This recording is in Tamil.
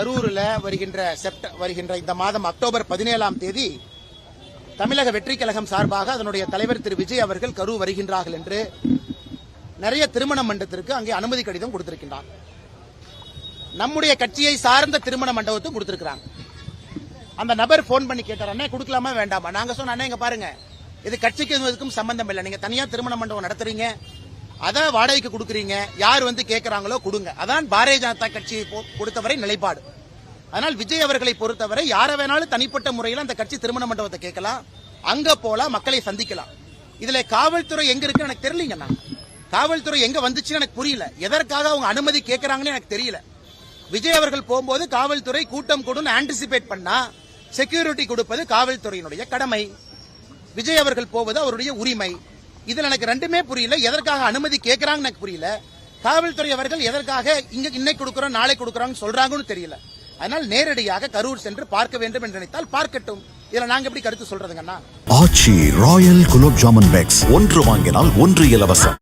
கரூரில் வருகின்ற இந்த மாதம் அக்டோபர் 17ஆம் தேதி தமிழக வெற்றி கழகம் சார்பாக அதனுடைய தலைவர் திரு விஜய் அவர்கள் கரூர் வருகின்றார்கள் என்று நிறைய திருமண மண்டபத்திற்கு அங்கே அனுமதி கடிதம் கொடுத்திருக்கின்றார். நம்முடைய கட்சியை சார்ந்த திருமண மண்டபத்தும் கொடுத்திருக்கிறாங்க. அந்த நபர் போன் பண்ணி கேட்டார், அண்ணே கொடுக்கலாமா வேண்டாமா? நாங்க சொன்ன, அண்ணே இங்க பாருங்க, இது கட்சிக்கு இதுக்கும் சம்பந்தம் இல்லை. நீங்க தனியா திருமண மண்டபம் நடத்துறீங்க, அதை வாடகைக்கு கொடுக்குறீங்க, யார் வந்து கேட்கறாங்களோ கொடுங்க. அதான் பாரதிய ஜனதா கட்சியை பொறுத்தவரை நிலைப்பாடு. அதனால் விஜய் அவர்களை பொறுத்தவரை யாரை வேணாலும் தனிப்பட்ட முறையில் அந்த கட்சி திருமண மண்டபத்தை கேட்கலாம், அங்க போலாம், மக்களை சந்திக்கலாம். இதுல காவல்துறை எங்க இருக்குன்னு எனக்கு தெரியலங்கண்ணா. காவல்துறை எங்க வந்துச்சுன்னு எனக்கு புரியல. எதற்காக அவங்க அனுமதி கேட்கறாங்கன்னு எனக்கு தெரியல. விஜய் அவர்கள் போகும்போது காவல்துறை கூட்டம் கூடும் ஆன்டிசிபேட் பண்ணா செக்யூரிட்டி கொடுப்பது காவல்துறையினுடைய கடமை. விஜய் அவர்கள் போவது அவருடைய உரிமை. இதுல எனக்கு ரெண்டுமே புரியல. எதற்காக அனுமதி கேட்கறாங்கன்னு எனக்கு புரியல. காவல்துறை அவர்கள் எதற்காக இன்னைக்கு கொடுக்கறோம் நாளை கொடுக்கறாங்கன்னு சொல்றாங்கன்னு தெரியல. அதனால் நேரடியாக கரூர் சென்று பார்க்க வேண்டும் என்று நினைத்தால் பார்க்கட்டும். இதுல நாங்க எப்படி கருத்து சொல்றதுங்கன்னா, ஆச்சி ராயல் குலோப் ஜாமுன் பேக்ஸ் 1 வாங்கினால் 1 இலவசம்.